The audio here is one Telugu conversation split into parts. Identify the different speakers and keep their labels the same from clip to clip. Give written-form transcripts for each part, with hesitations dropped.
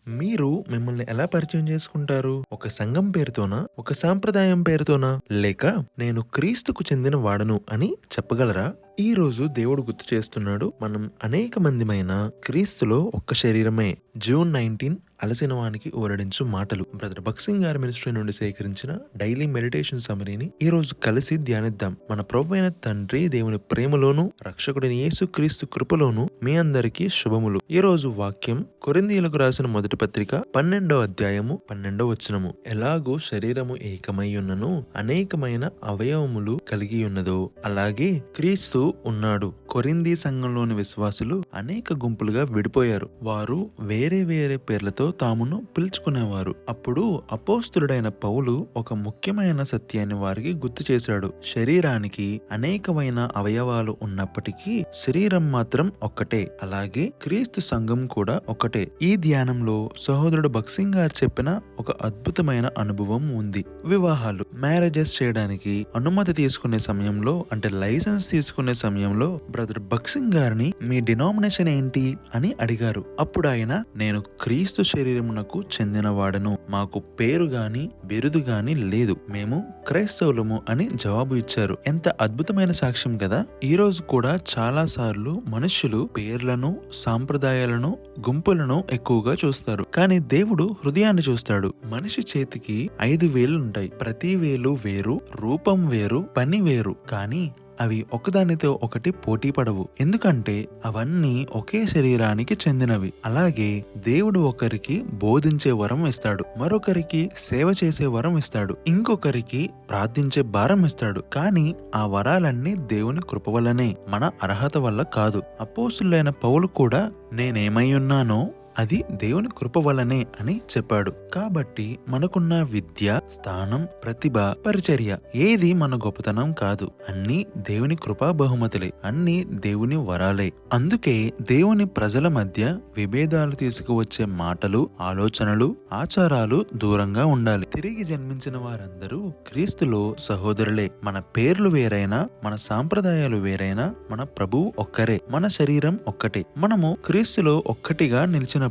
Speaker 1: మీరు మిమ్మల్ని ఎలా పరిచయం చేసుకుంటారు? ఒక సంఘం పేరుతోనా? ఒక సాంప్రదాయం పేరుతోనా? లేక నేను క్రీస్తుకు చెందిన వాడను అని చెప్పగలరా? ఈ రోజు దేవుడు గుర్తు చేస్తున్నాడు. మనం అనేక మందిమైన క్రీస్తులో ఒక్క శరీరమే. జూన్ 19 అలసిన వానికి ఊరడించు మాటలు. బ్రదర్ భక్సింగ్ గారి మినిస్ట్రీ నుండి సేకరించిన డైలీ మెడిటేషన్ సమరీని ఈ రోజు కలిసి ధ్యానిద్దాం. మన ప్రభువైన తండ్రి దేవుని ప్రేమలోను రక్షకుడిని యేసు క్రీస్తు కృపలోను మీ అందరికీ శుభములు. ఈ రోజు వాక్యం కొరింథీయులకు రాసిన మొదటి పత్రిక 12వ అధ్యాయము 12వ వచనము. ఎలాగూ శరీరము ఏకమై ఉన్నను అనేకమైన అవయవములు కలిగి ఉన్నదో అలాగే క్రీస్తు ఉన్నాడు. కొరింథీ సంఘంలోని విశ్వాసులు అనేక గుంపులుగా విడిపోయారు. వారు వేరే వేరే పేర్లతో తామును పిలుచుకునేవారు. అప్పుడు అపోస్తులుడైన పౌలు ఒక ముఖ్యమైన సత్యాన్ని వారికి గుర్తు చేశాడు. శరీరానికి అనేకమైన అవయవాలు ఉన్నప్పటికీ శరీరం మాత్రం ఒక్కటే. అలాగే క్రీస్తు సంఘం కూడా ఒక్కటే. ఈ ధ్యానంలో సహోదరుడు భక్సింగ్ గారు చెప్పిన ఒక అద్భుతమైన అనుభవం ఉంది. వివాహాలు మ్యారేజెస్ చేయడానికి అనుమతి తీసుకునే సమయంలో, అంటే లైసెన్స్ తీసుకునే సమయంలో బ్రదర్ భక్సింగ్ గారిని మీ డినామినేషన్ ఏంటి అని అడిగారు. అప్పుడు ఆయన, నేను క్రీస్తు శరీరమునకు చెందినవాడను, మాకు పేరు గాని బిరుదు గాని లేదు, మేము క్రైస్తవులము అని జవాబు ఇచ్చారు. ఎంత అద్భుతమైన సాక్ష్యం కదా. ఈ రోజు కూడా చాలా సార్లు మనుష్యులు పేర్లను, సాంప్రదాయాలను, గుంపులను ఎక్కువగా చూస్తారు. కానీ దేవుడు హృదయాన్ని చూస్తాడు. మనిషి చేతికి 5 వేలుంటాయి. ప్రతి వేలు వేరు, రూపం వేరు, పని వేరు. కానీ అవి ఒకదానితో ఒకటి పోటీ పడవు. ఎందుకంటే అవన్నీ ఒకే శరీరానికి చెందినవి. అలాగే దేవుడు ఒకరికి బోధించే వరం ఇస్తాడు, మరొకరికి సేవ చేసే వరం ఇస్తాడు, ఇంకొకరికి ప్రార్థించే భారం ఇస్తాడు. కానీ ఆ వరాలన్నీ దేవుని కృప వల్లనే, మన అర్హత వల్ల కాదు. అపోస్తులైన పౌలు కూడా నేనేమై ఉన్నానో అది దేవుని కృప వల్లనే అని చెప్పాడు. కాబట్టి మనకున్న విద్య, స్థానం, ప్రతిభ, పరిచర్య ఏది మన గొప్పతనం కాదు. అన్నీ దేవుని కృపా బహుమతులే, అన్నీ దేవుని వరాలే. అందుకే దేవుని ప్రజల మధ్య విభేదాలు తీసుకువచ్చే మాటలు, ఆలోచనలు, ఆచారాలు దూరంగా ఉండాలి. తిరిగి జన్మించిన వారందరూ క్రీస్తులో సహోదరులే. మన పేర్లు వేరైనా, మన సాంప్రదాయాలు వేరైనా, మన ప్రభువు ఒక్కరే, మన శరీరం ఒక్కటే. మనము క్రీస్తులో ఒక్కటిగా నిలిచిన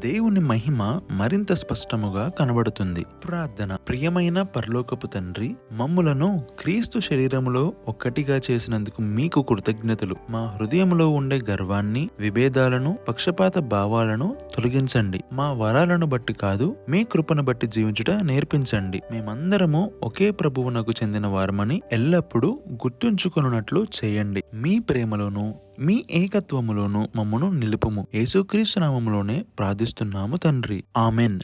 Speaker 1: దేవుని మహిమ మరింత స్పష్టముగా కనబడుతుంది. ప్రార్థన. ప్రియమైన పరలోకపు తండ్రి, మమ్ములను క్రీస్తు శరీరములో ఒక్కటిగా చేసినందుకు మీకు కృతజ్ఞతలు. మా హృదయంలో ఉండే గర్వాన్ని, విభేదాలను, పక్షపాత భావాలను తొలగించండి. మా వరాలను బట్టి కాదు, మీ కృపను బట్టి జీవించుట నేర్పించండి. మేమందరము ఒకే ప్రభువునకు చెందిన వారమని ఎల్లప్పుడూ గుర్తుంచుకొనున్నట్లు చేయండి. మీ ప్రేమలోను, మీ ఏకత్వములోను మమ్మను నిలుపుము. యేసుక్రీస్తు నామములోనే ప్రార్థిస్తున్నాము తండ్రి. ఆమెన్.